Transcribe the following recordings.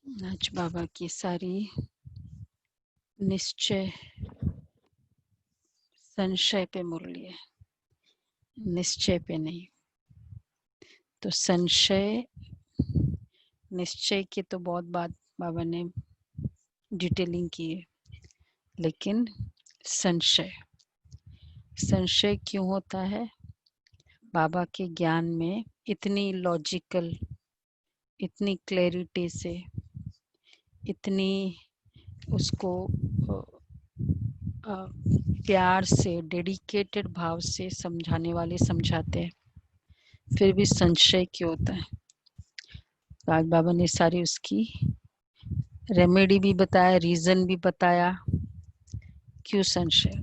आज बाबा की सारी निश्चय संशय पे मुरली है, निश्चय पे नहीं। तो संशय निश्चय की तो बहुत बात बाबा ने डिटेलिंग की है, लेकिन संशय संशय क्यों होता है? बाबा के ज्ञान में इतनी लॉजिकल, इतनी क्लैरिटी से, इतनी उसको प्यार से, डेडिकेटेड भाव से समझाने वाले समझाते हैं, फिर भी संशय क्यों होता है? आज बाबा ने सारी उसकी रेमेडी भी बताया, रीजन भी बताया क्यों संशय।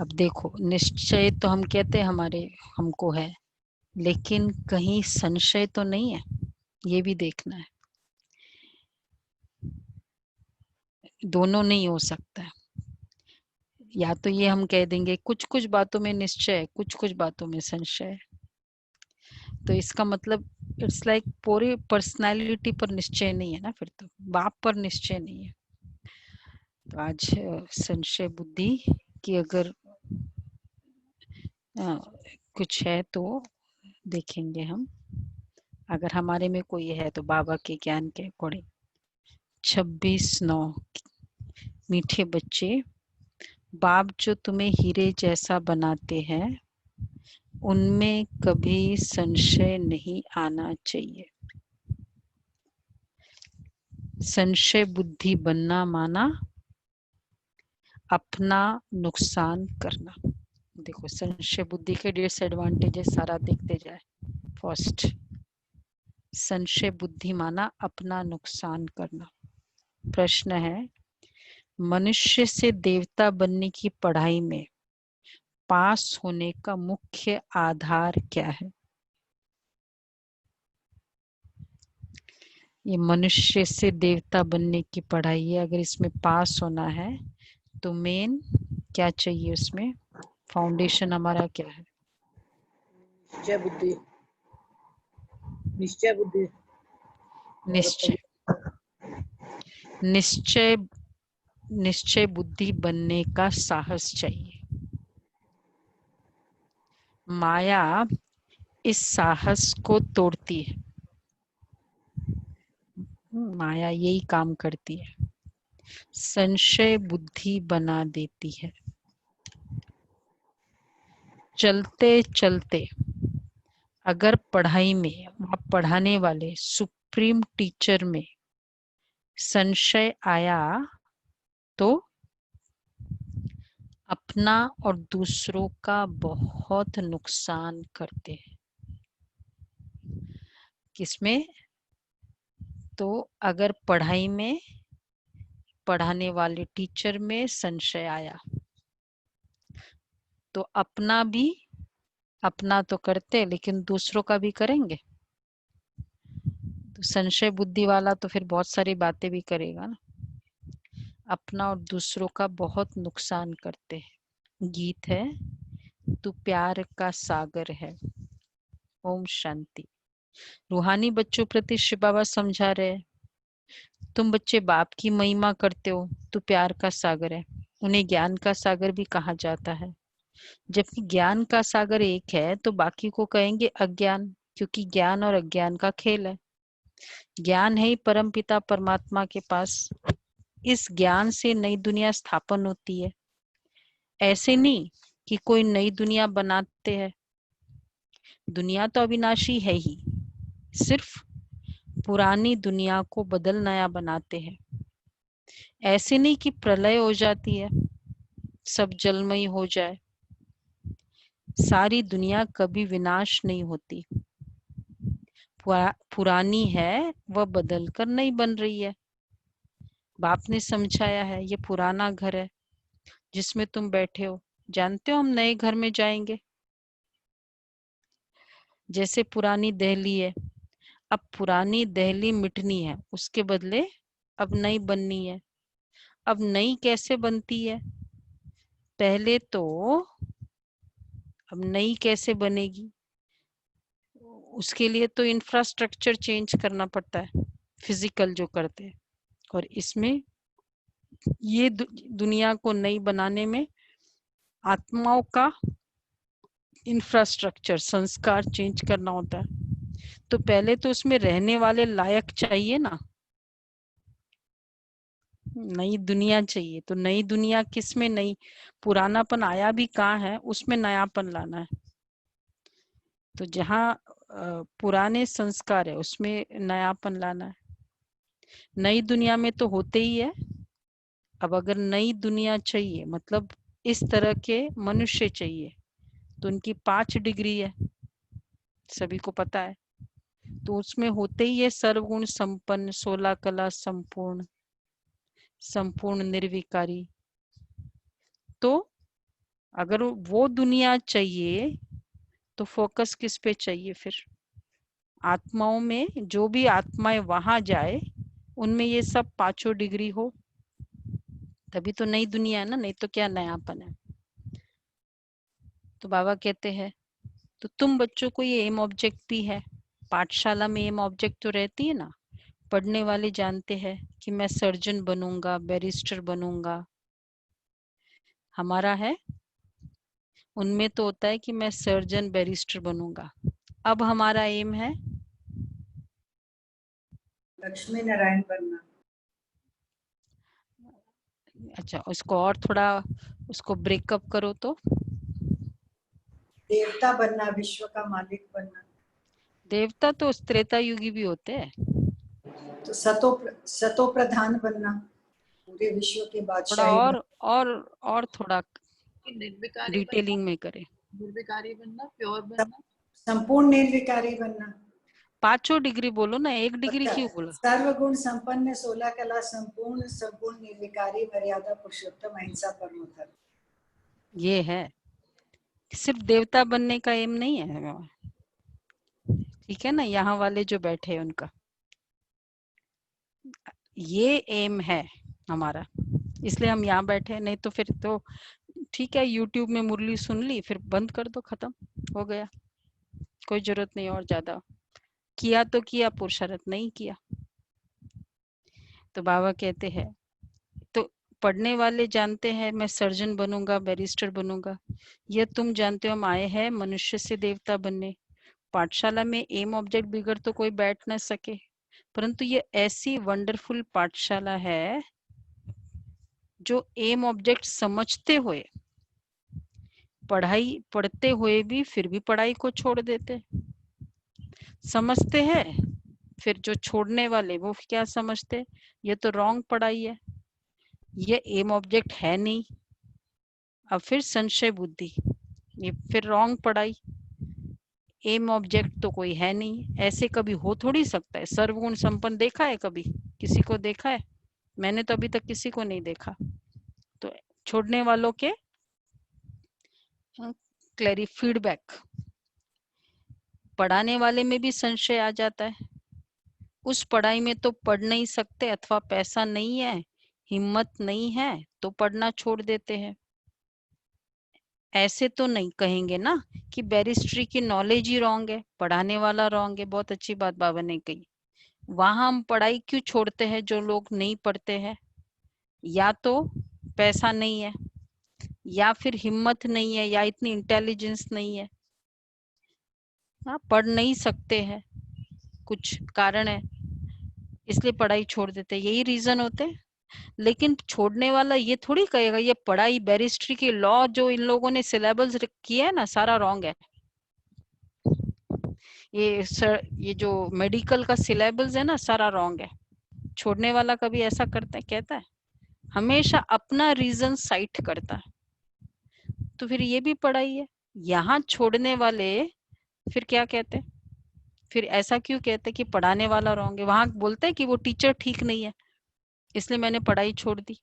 अब देखो, निश्चय तो हम कहते हैं हमारे हमको है, लेकिन कहीं संशय तो नहीं है, ये भी देखना है। दोनों नहीं हो सकता है। या तो ये हम कह देंगे कुछ कुछ बातों में निश्चय, कुछ कुछ बातों में संशय, तो इसका मतलब इट्स लाइक पूरी पर्सनालिटी पर निश्चय नहीं है ना, फिर तो बाप पर निश्चय नहीं है। तो आज संशय बुद्धि की अगर कुछ है तो देखेंगे हम, अगर हमारे में कोई है तो बाबा के ज्ञान के अकॉर्डिंग। 26/9 मीठे बच्चे, बाप जो तुम्हें हीरे जैसा बनाते हैं उनमें कभी संशय नहीं आना चाहिए। संशय बुद्धि बनना माना अपना नुकसान करना। देखो, संशय बुद्धि के डिसएडवांटेजेस सारा देखते जाए। फर्स्ट, संशय बुद्धि माना अपना नुकसान करना। प्रश्न है, मनुष्य से देवता बनने की पढ़ाई में पास होने का मुख्य आधार क्या है? ये मनुष्य से देवता बनने की पढ़ाई है, अगर इसमें पास होना है तो मेन क्या चाहिए? उसमें फाउंडेशन हमारा क्या है? निश्चय बुद्धि, निश्चय बुद्धि, निश्चय निश्चय निश्चय बुद्धि बनने का साहस चाहिए। माया इस साहस को तोड़ती है, माया यही काम करती है, संशय बुद्धि बना देती है। चलते चलते अगर पढ़ाई में आप पढ़ाने वाले सुप्रीम टीचर में संशय आया तो अपना और दूसरों का बहुत नुकसान करते हैं। किसमें? तो अगर पढ़ाई में पढ़ाने वाले टीचर में संशय आया तो अपना भी, अपना तो करते लेकिन दूसरों का भी करेंगे। तो संशय बुद्धि वाला तो फिर बहुत सारी बातें भी करेगा ना, अपना और दूसरों का बहुत नुकसान करते हैं। गीत है, तू प्यार का सागर है। ओम शांति। रूहानी बच्चों प्रति शिव बाबा समझा रहे, तुम बच्चे बाप की महिमा करते हो, तू प्यार का सागर है। उन्हें ज्ञान का सागर भी कहा जाता है। जबकि ज्ञान का सागर एक है तो बाकी को कहेंगे अज्ञान, क्योंकि ज्ञान और अज्ञान का खेल है। ज्ञान है ही परम पिता परमात्मा के पास, इस ज्ञान से नई दुनिया स्थापन होती है। ऐसे नहीं कि कोई नई दुनिया बनाते हैं, दुनिया तो अविनाशी है ही, सिर्फ पुरानी दुनिया को बदल नया बनाते हैं। ऐसे नहीं कि प्रलय हो जाती है, सब जलमय हो जाए। सारी दुनिया कभी विनाश नहीं होती, पुरानी है वह बदल कर नई बन रही है। बाप ने समझाया है, ये पुराना घर है जिसमें तुम बैठे हो, जानते हो हम नए घर में जाएंगे। जैसे पुरानी दहली है, अब पुरानी दहली मिटनी है, उसके बदले अब नई बननी है। अब नई कैसे बनती है? पहले तो अब नई कैसे बनेगी? उसके लिए तो इंफ्रास्ट्रक्चर चेंज करना पड़ता है। फिजिकल जो करते हैं। और इसमें ये दुनिया को नई बनाने में आत्माओं का इंफ्रास्ट्रक्चर, संस्कार चेंज करना होता है। तो पहले तो उसमें रहने वाले लायक चाहिए ना, नई दुनिया चाहिए। तो नई दुनिया किस में नई, पुरानापन आया भी कहाँ है, उसमें नयापन लाना है। तो जहाँ पुराने संस्कार है उसमें नयापन लाना है। नई दुनिया में तो होते ही है। अब अगर नई दुनिया चाहिए मतलब इस तरह के मनुष्य चाहिए, तो उनकी 5 डिग्री है, सभी को पता है। तो उसमें होते ही है सर्वगुण संपन्न, 16 कला संपूर्ण, संपूर्ण निर्विकारी। तो अगर वो दुनिया चाहिए तो फोकस किस पे चाहिए फिर? आत्माओं में, जो भी आत्माएं वहां जाए उनमें ये सब 5 डिग्री हो, तभी तो नई दुनिया है ना, नहीं तो क्या नयापन है। तो बाबा कहते हैं तो तुम बच्चों को ये एम ऑब्जेक्ट भी है। पाठशाला में एम ऑब्जेक्ट तो रहती है ना, पढ़ने वाले जानते हैं कि मैं सर्जन बनूंगा, बैरिस्टर बनूंगा, हमारा है। उनमें तो होता है कि मैं सर्जन बैरिस्टर बनूंगा। अब हमारा एम है लक्ष्मी नारायण बनना। अच्छा, उसको और थोड़ा उसको ब्रेकअप करो तो देवता बनना, विश्व का मालिक बनना। देवता तो त्रेता युगी भी होते हैं। तो सतो प्रधान बनना, पूरे विश्व की थोड़ा बादशाही और थोड़ा निर्विकारी बनना, डिटेलिंग में करे। निर्विकारी बनना, प्योर बनना, संपूर्ण निर्विकारी बनना। 5 डिग्री बोलो ना, 1 डिग्री क्यों बोला? सर्वगुण संपन्न, 16 कला संपूर्ण, संपूर्ण निर्विकारी, मर्यादा पुरुषोत्तम, अहिंसा परमो धर्म। ये है, सिर्फ देवता बनने का एम नहीं है, ठीक है ना। यहाँ वाले जो बैठे हैं उनका ये एम है हमारा, इसलिए हम यहाँ बैठे। नहीं तो फिर तो ठीक है, यूट्यूब में मुरली सुन ली, फिर बंद कर दो, खत्म हो गया, कोई जरूरत नहीं और ज्यादा। किया तो किया, पुरुषार्थ नहीं किया। तो बाबा कहते हैं तो पढ़ने वाले जानते हैं मैं सर्जन बनूंगा, बैरिस्टर बनूंगा। यह तुम जानते हो हम आए हैं मनुष्य से देवता बनने। पाठशाला में एम ऑब्जेक्ट बिगड़ तो कोई बैठ न सके, परंतु ये ऐसी वंडरफुल पाठशाला है जो एम ऑब्जेक्ट समझते हुए, पढ़ाई पढ़ते हुए भी फिर भी पढ़ाई को छोड़ देते, समझते हैं। फिर जो छोड़ने वाले वो क्या समझते, ये तो रॉन्ग पढ़ाई है, ये एम ऑब्जेक्ट है नहीं। अब फिर संशय बुद्धि, ये फिर रॉन्ग पढ़ाई, एम ऑब्जेक्ट तो कोई है नहीं, ऐसे कभी हो थोड़ी सकता है। सर्वगुण संपन्न देखा है कभी, किसी को देखा है? मैंने तो अभी तक किसी को नहीं देखा। तो छोड़ने वालों के क्लैरी फीडबैक, पढ़ाने वाले में भी संशय आ जाता है। उस पढ़ाई में तो पढ़ नहीं सकते, अथवा पैसा नहीं है, हिम्मत नहीं है, तो पढ़ना छोड़ देते हैं। ऐसे तो नहीं कहेंगे ना कि बैरिस्ट्री की नॉलेज ही रॉन्ग है, पढ़ाने वाला रॉन्ग है। बहुत अच्छी बात बाबा ने कही। वहां हम पढ़ाई क्यों छोड़ते हैं? जो लोग नहीं पढ़ते हैं, या तो पैसा नहीं है, या फिर हिम्मत नहीं है, या इतनी इंटेलिजेंस नहीं है, हाँ पढ़ नहीं सकते हैं, कुछ कारण है, इसलिए पढ़ाई छोड़ देते हैं। यही रीजन होते हैं। लेकिन छोड़ने वाला ये थोड़ी कहेगा ये पढ़ाई बैरिस्ट्री की लॉ जो इन लोगों ने सिलेबस किया है ना सारा रॉन्ग है। ये जो मेडिकल का सिलेबस है ना सारा रॉन्ग है। छोड़ने वाला कभी ऐसा करता है? कहता है? हमेशा अपना रीजन साइट करता है। तो फिर ये भी पढ़ाई है। यहाँ छोड़ने वाले फिर क्या कहते हैं? फिर ऐसा क्यों कहते हैं कि पढ़ाने वाला रॉन्ग है? वहां बोलते हैं कि वो टीचर ठीक नहीं है, इसलिए मैंने पढ़ाई छोड़ दी।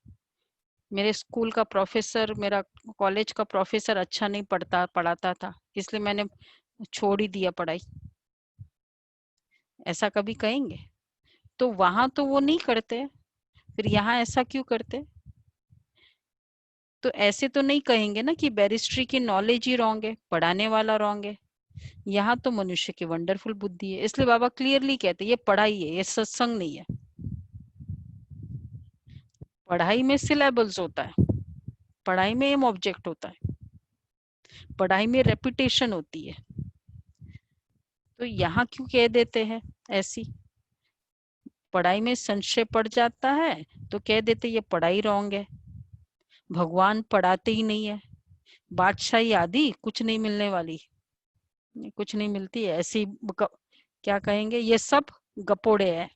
मेरे स्कूल का प्रोफेसर, मेरा कॉलेज का प्रोफेसर अच्छा नहीं पढ़ाता था, इसलिए मैंने छोड़ ही दिया पढ़ाई। ऐसा कभी कहेंगे? तो वहां तो वो नहीं करते, फिर यहाँ ऐसा क्यों करते? तो ऐसे तो नहीं कहेंगे ना कि बैरिस्ट्री की नॉलेज ही रॉन्ग है, पढ़ाने वाला रॉन्ग है। यहाँ तो मनुष्य की वंडरफुल बुद्धि है। इसलिए बाबा क्लियरली कहते ये पढ़ाई है, ये सत्संग नहीं है। पढ़ाई में सिलेबस होता है, पढ़ाई में एम ऑब्जेक्ट होता है, पढ़ाई में रेपुटेशन होती है। तो यहाँ क्यों कह देते हैं ऐसी, पढ़ाई में संशय पड़ जाता है तो कह देते ये पढ़ाई रॉन्ग है, भगवान पढ़ाते ही नहीं है, बादशाही आदि कुछ नहीं मिलने वाली, कुछ नहीं मिलती है ऐसी, क्या कहेंगे, ये सब गपोड़े है।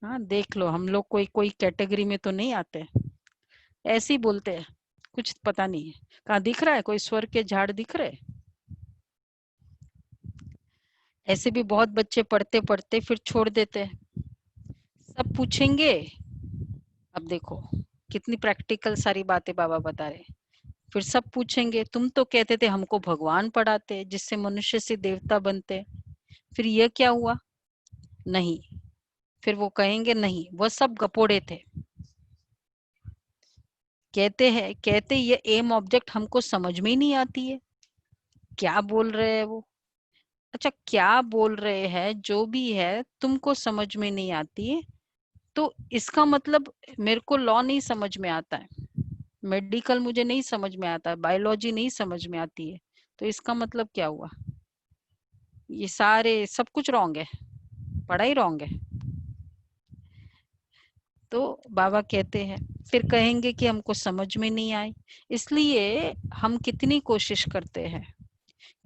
हाँ देख लो, हम लोग कोई कोई कैटेगरी में तो नहीं आते, ऐसे ही बोलते हैं, कुछ पता नहीं है। कहाँ दिख रहा है कोई स्वर्ग के झाड़ दिख रहे? ऐसे भी बहुत बच्चे पढ़ते पढ़ते फिर छोड़ देते हैं। सब पूछेंगे, अब देखो कितनी प्रैक्टिकल सारी बातें बाबा बता रहे हैं। फिर सब पूछेंगे तुम तो कहते थे हमको भगवान पढ़ाते जिससे मनुष्य से देवता बनते, फिर यह क्या हुआ? नहीं, फिर वो कहेंगे नहीं वो सब गपोड़े थे। कहते ये एम ऑब्जेक्ट हमको समझ में ही नहीं आती है, क्या बोल रहे हैं वो। अच्छा क्या बोल रहे हैं जो भी है तुमको समझ में नहीं आती है, तो इसका मतलब मेरे को लॉ नहीं समझ में आता है, मेडिकल मुझे नहीं समझ में आता है, बायोलॉजी नहीं समझ में आती है, तो इसका मतलब क्या हुआ? ये सारे सब कुछ रॉन्ग है, पढ़ाई रॉन्ग है। तो बाबा कहते हैं, फिर कहेंगे कि हमको समझ में नहीं आई। इसलिए हम कितनी कोशिश करते हैं,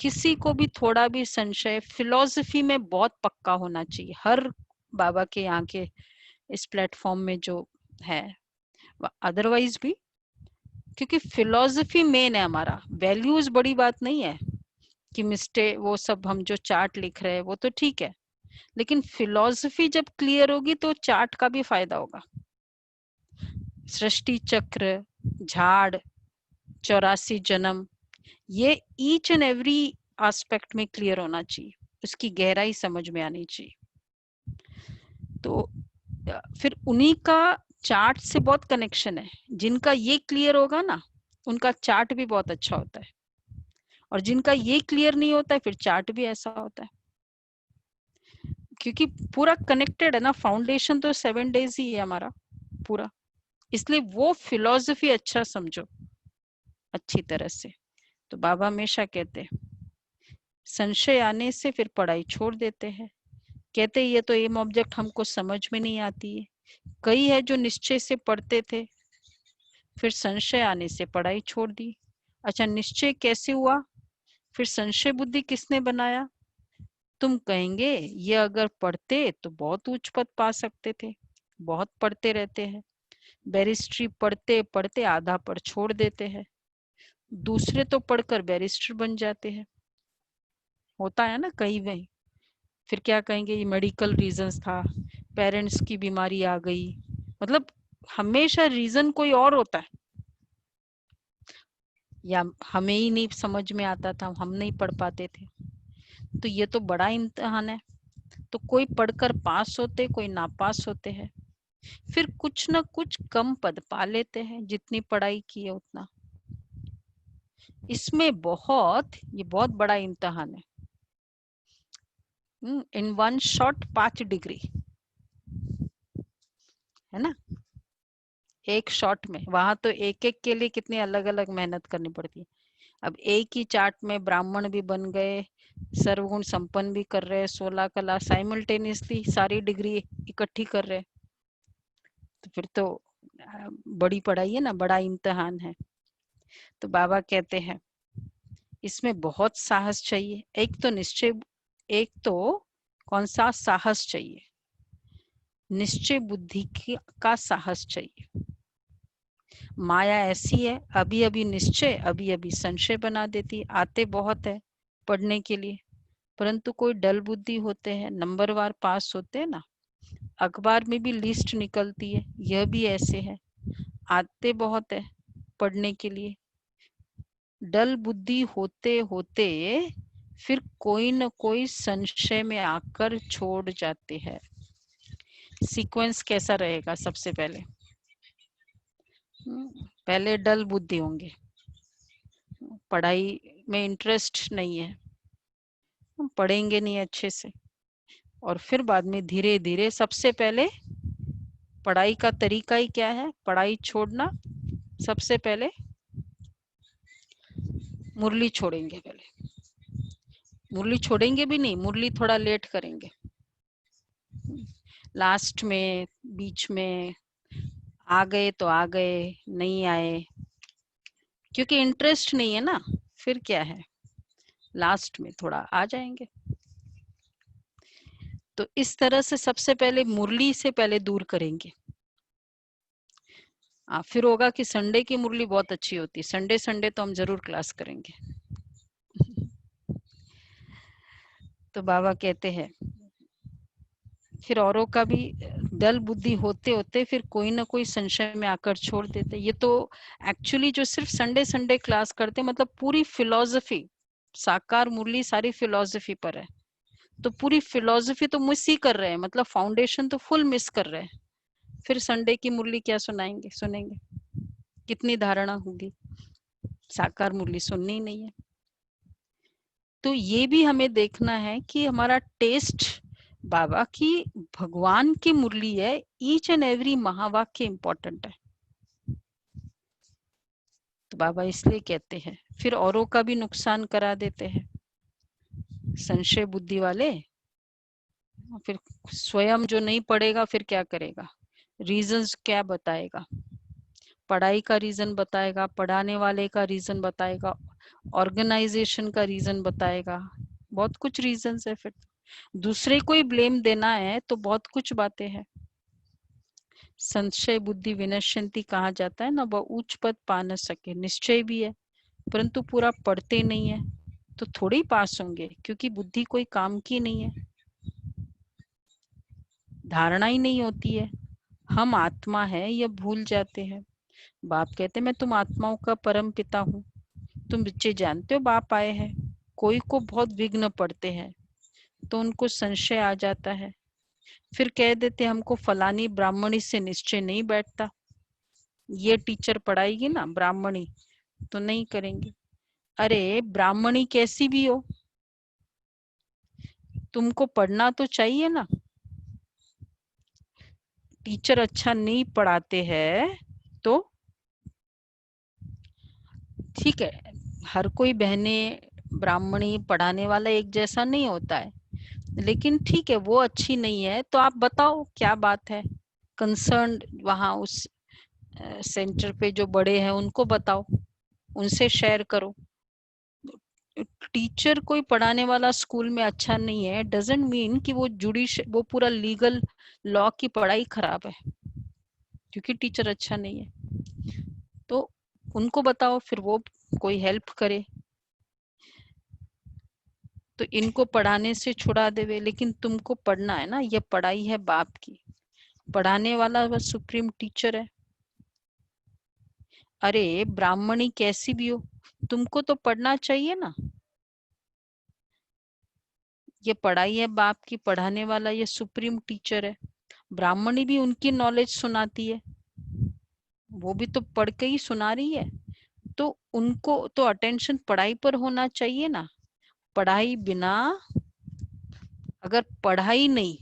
किसी को भी थोड़ा भी संशय फिलॉसफी में बहुत पक्का होना चाहिए, हर बाबा के यहाँ के इस प्लेटफॉर्म में जो है, अदरवाइज भी, क्योंकि फिलॉसफी मेन है हमारा, वैल्यूज बड़ी बात नहीं है कि मिस्टेक वो सब हम जो चार्ट लिख रहे हैं वो तो ठीक है, लेकिन फिलॉसफी जब क्लियर होगी तो चार्ट का भी फायदा होगा। सृष्टि चक्र, झाड़, 84 जन्म, ये ईच एंड एवरी एस्पेक्ट में क्लियर होना चाहिए, उसकी गहराई समझ में आनी चाहिए। तो फिर उन्हीं का चार्ट से बहुत कनेक्शन है, जिनका ये क्लियर होगा ना उनका चार्ट भी बहुत अच्छा होता है, और जिनका ये क्लियर नहीं होता है फिर चार्ट भी ऐसा होता है, क्योंकि पूरा कनेक्टेड है ना, फाउंडेशन तो 7 डेज ही है हमारा पूरा। इसलिए वो फिलॉसफी अच्छा समझो अच्छी तरह से। तो बाबा हमेशा कहते हैं संशय आने से फिर पढ़ाई छोड़ देते हैं, कहते ये तो एम ऑब्जेक्ट हमको समझ में नहीं आती है। कई है जो निश्चय से पढ़ते थे, फिर संशय आने से पढ़ाई छोड़ दी। अच्छा निश्चय कैसे हुआ, फिर संशय बुद्धि किसने बनाया? तुम कहेंगे ये अगर पढ़ते तो बहुत उच्च पद पा सकते थे, बहुत पढ़ते रहते हैं, बैरिस्ट्री पढ़ते पढ़ते आधा पर छोड़ देते हैं, दूसरे तो पढ़कर बैरिस्टर बन जाते हैं, होता है ना कई में। फिर क्या कहेंगे ये मेडिकल रीजंस था, पेरेंट्स की बीमारी आ गई, मतलब हमेशा रीजन कोई और होता है, या हमें ही नहीं समझ में आता था, हम नहीं पढ़ पाते थे। तो ये तो बड़ा इम्तिहान है। तो कोई पढ़कर पास होते, कोई नापास होते हैं, फिर कुछ ना कुछ कम पद पा लेते हैं, जितनी पढ़ाई की है उतना। इसमें ये बहुत बड़ा इम्तिहान है। इन वन शॉट 5 डिग्री है ना, एक शॉट में। वहां तो एक एक के लिए कितनी अलग अलग मेहनत करनी पड़ती है। अब एक ही चार्ट में ब्राह्मण भी बन गए, सर्वगुण संपन्न भी कर रहे, 16 कला साइमल्टेनियसली सारी डिग्री इकट्ठी कर रहे, तो फिर तो बड़ी पढ़ाई है ना, बड़ा इम्तिहान है। तो बाबा कहते हैं इसमें बहुत साहस चाहिए, एक तो निश्चय, एक तो कौन सा साहस चाहिए, निश्चय बुद्धि का साहस चाहिए। माया ऐसी है, अभी अभी निश्चय अभी अभी संशय बना देती है। आते बहुत है पढ़ने के लिए, परंतु कोई डल बुद्धि होते हैं, नंबरवार पास होते हैं ना, अखबार में भी लिस्ट निकलती है, यह भी ऐसे है, आते बहुत है पढ़ने के लिए, डल बुद्धि होते होते फिर कोई न कोई संशय में आकर छोड़ जाते हैं। सीक्वेंस कैसा रहेगा? सबसे पहले पहले डल बुद्धि होंगे, पढ़ाई में इंटरेस्ट नहीं है, हम पढ़ेंगे नहीं अच्छे से, और फिर बाद में धीरे धीरे, सबसे पहले पढ़ाई का तरीका ही क्या है, पढ़ाई छोड़ना। सबसे पहले मुरली छोड़ेंगे, पहले मुरली छोड़ेंगे भी नहीं, मुरली थोड़ा लेट करेंगे, लास्ट में, बीच में, आ गए तो आ गए, नहीं आए क्योंकि इंटरेस्ट नहीं है ना, फिर क्या है, लास्ट में थोड़ा आ जाएंगे। तो इस तरह से सबसे पहले मुरली से पहले दूर करेंगे। फिर होगा कि संडे की मुरली बहुत अच्छी होती है, संडे संडे तो हम जरूर क्लास करेंगे। तो बाबा कहते हैं फिर औरों का भी दल बुद्धि होते होते फिर कोई ना कोई संशय में आकर छोड़ देते। ये तो एक्चुअली जो सिर्फ संडे संडे क्लास करते, मतलब पूरी फिलॉसफी, साकार मुरली सारी फिलॉसफी पर है, तो पूरी फिलॉसफी तो मिस ही कर रहे हैं, मतलब फाउंडेशन तो फुल मिस कर रहे हैं। फिर संडे की मुरली क्या सुनाएंगे, सुनेंगे, कितनी धारणा होगी, साकार मुरली सुननी ही नहीं है। तो ये भी हमें देखना है कि हमारा टेस्ट बाबा की भगवान की मुरली है, ईच एंड एवरी महावाक्य इंपॉर्टेंट है। तो बाबा इसलिए कहते हैं, फिर औरों का भी नुकसान करा देते हैं संशय बुद्धि वाले। फिर स्वयं जो नहीं पढ़ेगा फिर क्या करेगा, रीजंस क्या बताएगा, पढ़ाई का रीजन बताएगा, पढ़ाने वाले का रीजन बताएगा, ऑर्गेनाइजेशन का रीजन बताएगा, बहुत कुछ रीजंस है। फिर दूसरे को ही ब्लेम देना है तो बहुत कुछ बातें हैं। संशय बुद्धि विनश्यंती कहा जाता है ना, वह उच्च पद पा न सके, निश्चय भी है परंतु पूरा पढ़ते नहीं है तो थोड़े ही पास होंगे, क्योंकि बुद्धि कोई काम की नहीं है, धारणा ही नहीं होती है, हम आत्मा है यह भूल जाते हैं। बाप कहते मैं तुम आत्माओं का परम पिता हूँ, तुम बच्चे जानते हो बाप आए हैं। कोई को बहुत विघ्न पड़ते हैं तो उनको संशय आ जाता है, फिर कह देते हमको फलानी ब्राह्मणी से निश्चय नहीं बैठता, ये टीचर पढ़ाएगी ना ब्राह्मणी, तो नहीं करेंगे। अरे ब्राह्मणी कैसी भी हो, तुमको पढ़ना तो चाहिए ना, टीचर अच्छा नहीं पढ़ाते हैं तो ठीक है, हर कोई बहने ब्राह्मणी पढ़ाने वाला एक जैसा नहीं होता है, लेकिन ठीक है वो अच्छी नहीं है तो आप बताओ क्या बात है, कंसर्न वहां उस सेंटर पे जो बड़े हैं उनको बताओ, उनसे शेयर करो। टीचर कोई पढ़ाने वाला स्कूल में अच्छा नहीं है डजंट मीन कि वो पूरा लीगल लॉ की पढ़ाई खराब है, क्योंकि टीचर अच्छा नहीं है तो उनको बताओ, फिर वो कोई हेल्प करे, तो इनको पढ़ाने से छुड़ा देवे। लेकिन तुमको पढ़ना है ना, ये पढ़ाई है बाप की, पढ़ाने वाला वह सुप्रीम टीचर है। अरे ब्राह्मणी कैसी भी हो तुमको तो पढ़ना चाहिए ना, ये पढ़ाई है बाप की, पढ़ाने वाला ये सुप्रीम टीचर है, ब्राह्मणी भी उनकी नॉलेज सुनाती है, वो भी तो पढ़ के ही सुना रही है, तो उनको तो अटेंशन पढ़ाई पर होना चाहिए ना। पढ़ाई बिना, अगर पढ़ाई नहीं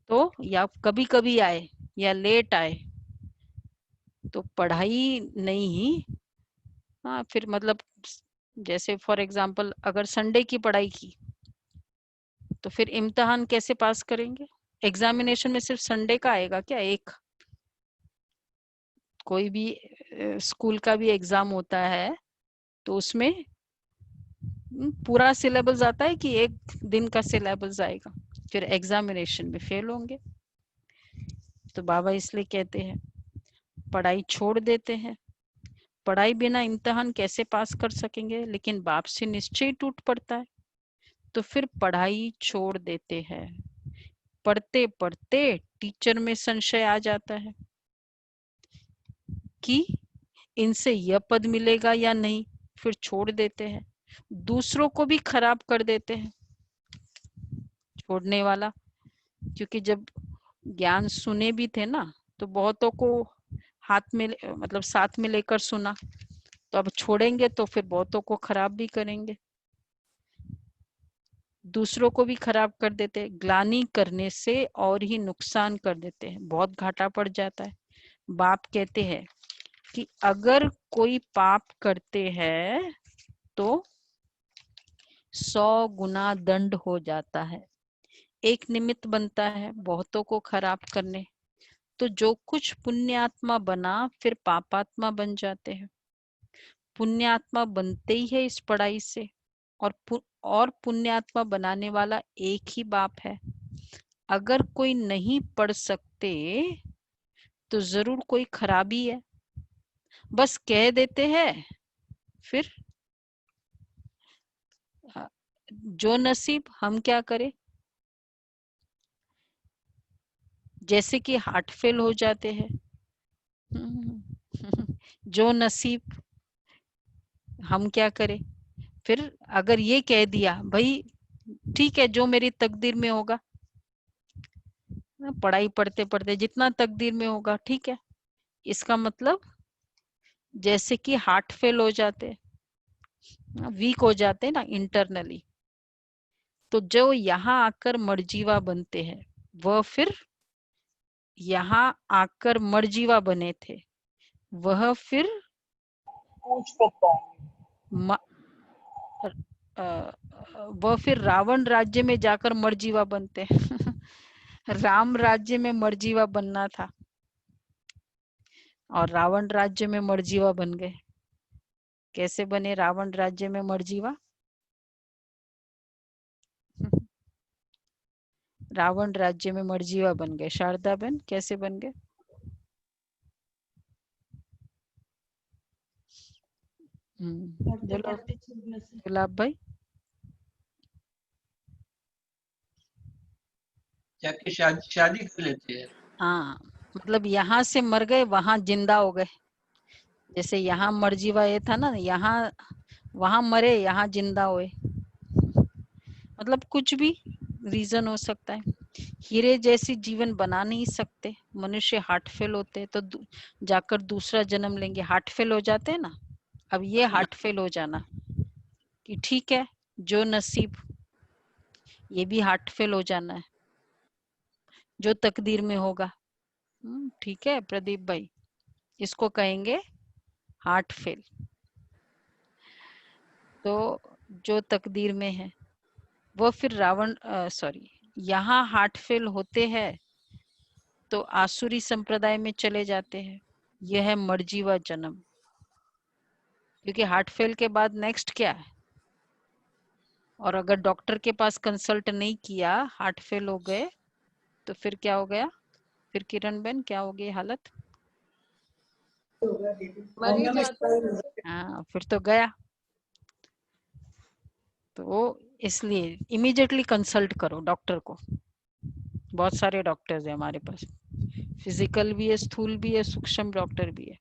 तो या कभी कभी आए या लेट आए तो पढ़ाई नहीं ही। हाँ फिर मतलब जैसे फॉर एग्जांपल अगर संडे की पढ़ाई की तो फिर इम्तिहान कैसे पास करेंगे, एग्जामिनेशन में सिर्फ संडे का आएगा क्या, एक कोई भी स्कूल का भी एग्जाम होता है तो उसमें पूरा सिलेबस आता है कि एक दिन का सिलेबस आएगा, फिर एग्जामिनेशन में फेल होंगे। तो बाबा इसलिए कहते हैं पढ़ाई छोड़ देते हैं, पढ़ाई बिना इम्तिहान कैसे पास कर सकेंगे, लेकिन बाप से निश्चय टूट पड़ता है तो फिर पढ़ाई छोड़ देते हैं। पढ़ते पढ़ते टीचर में संशय आ जाता है कि इनसे यह पद मिलेगा या नहीं, फिर छोड़ देते हैं, दूसरों को भी खराब कर देते हैं छोड़ने वाला, क्योंकि जब ज्ञान सुने भी थे ना तो बहुतों को हाथ में मतलब साथ में लेकर सुना, तो अब छोड़ेंगे तो फिर बहुतों को खराब भी करेंगे। दूसरों को भी खराब कर देते हैं, ग्लानि करने से और ही नुकसान कर देते हैं, बहुत घाटा पड़ जाता है। बाप कहते हैं कि अगर कोई पाप करते हैं तो 100 गुना दंड हो जाता है। एक निमित्त बनता है बहुतों को खराब करने, तो जो कुछ पुण्यात्मा बना फिर पापात्मा बन जाते हैं। पुण्यात्मा बनते ही है इस पढ़ाई से, और पुण्यात्मा बनाने वाला एक ही बाप है। अगर कोई नहीं पढ़ सकते तो जरूर कोई खराबी है, बस कह देते हैं, फिर जो नसीब, हम क्या करें। जैसे कि हार्ट फेल हो जाते हैं, जो नसीब, हम क्या करें। फिर अगर ये कह दिया भाई ठीक है जो मेरी तकदीर में होगा, पढ़ाई पढ़ते पढ़ते जितना तकदीर में होगा ठीक है, इसका मतलब जैसे कि हार्ट फेल हो जाते, वीक हो जाते ना इंटरनली, तो जो यहाँ आकर मर्जीवा बनते हैं वह फिर यहाँ आकर मर्जीवा बने थे, वह फिर वह फिर रावण राज्य में जाकर मर्जीवा बनते राम राज्य में मर्जीवा बनना था और रावण राज्य में मर्जीवा बन गए। कैसे बने रावण राज्य में मर्जीवा? रावण राज्य में मर्जीवा बन गए। शारदा बहन कैसे बन गए? बोलो गुलाब भाई। जाके शादी कर लेते हैं। हाँ, मतलब यहाँ से मर गए वहां जिंदा हो गए। जैसे यहाँ मर्जीवा ये था ना, यहाँ वहां मरे यहाँ जिंदा हुए, मतलब कुछ भी रीजन हो सकता है। हीरे जैसी जीवन बना नहीं सकते, मनुष्य हार्ट फेल होते तो जाकर दूसरा जन्म लेंगे, हार्ट फेल हो जाते हैं ना। अब ये हार्ट फेल हो जाना कि ठीक है जो नसीब, ये भी हार्ट फेल हो जाना है, जो तकदीर में होगा। ठीक है प्रदीप भाई, इसको कहेंगे हार्ट फेल। तो जो तकदीर में है वो फिर रावण सॉरी यहाँ हार्ट फेल होते हैं तो आसुरी संप्रदाय में चले जाते हैं। यह है मर्जीवा जन्म, क्योंकि हार्ट फेल के बाद नेक्स्ट क्या है। और अगर डॉक्टर के पास कंसल्ट नहीं किया, हार्ट फेल हो गए, तो फिर क्या हो गया? फिर किरण बहन क्या हो गई हालत? हाँ फिर तो गया। तो इसलिए इमीडिएटली कंसल्ट करो डॉक्टर को। बहुत सारे डॉक्टर्स है हमारे पास, फिजिकल भी है, स्थूल भी है, सूक्ष्म डॉक्टर भी है।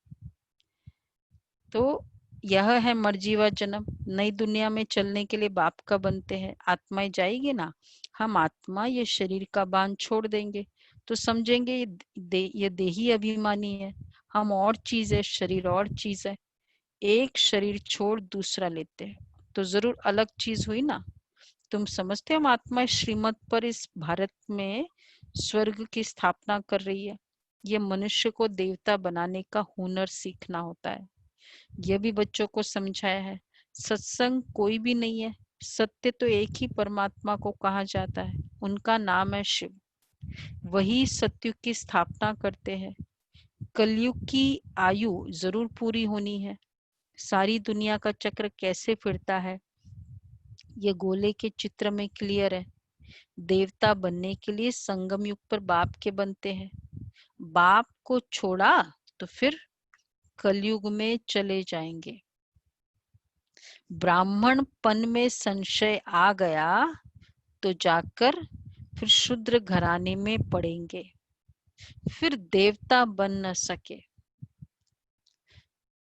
तो यह है मर्जीवा जन्म। नई दुनिया में चलने के लिए बाप का बनते हैं, आत्माएं जाएगी ना, हम आत्मा ये शरीर का बांध छोड़ देंगे तो समझेंगे ये देही अभिमानी है, हम और चीज है, शरीर और चीज है। एक शरीर छोड़ दूसरा लेते हैं तो जरूर अलग चीज हुई ना। तुम समझते हो हम आत्मा श्रीमत पर इस भारत में स्वर्ग की स्थापना कर रही है। ये मनुष्य को देवता बनाने का हुनर सीखना होता है। यह भी बच्चों को समझाया है। सत्संग कोई भी नहीं है, सत्य तो एक ही परमात्मा को कहा जाता है, उनका नाम है शिव। वही सत्युग की स्थापना करते हैं। कलयुग की आयु जरूर पूरी होनी है। सारी दुनिया का चक्र कैसे फिरता है ये गोले के चित्र में क्लियर है। देवता बनने के लिए संगम युग पर बाप के बनते हैं। बाप को छोड़ा तो फिर कलयुग में चले जाएंगे। ब्राह्मणपन में संशय आ गया तो जाकर फिर शूद्र घराने में पड़ेंगे, फिर देवता बन न सके।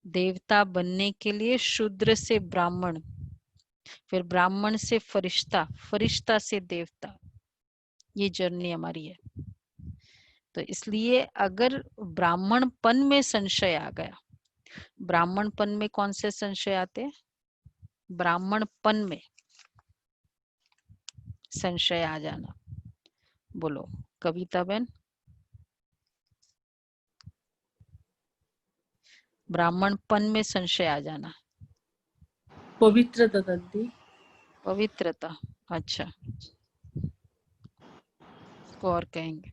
देवता बनने के लिए शूद्र से ब्राह्मण, फिर ब्राह्मण से फरिश्ता, फरिश्ता से देवता, ये जर्नी हमारी है। तो इसलिए अगर ब्राह्मणपन में संशय आ गया, ब्राह्मणपन में कौन से संशय आते हैं? ब्राह्मणपन में संशय आ जाना। बोलो कविता बहन। ब्राह्मणपन में संशय आ जाना। पवित्रता दादी। पवित्रता, अच्छा, इसको और कहेंगे।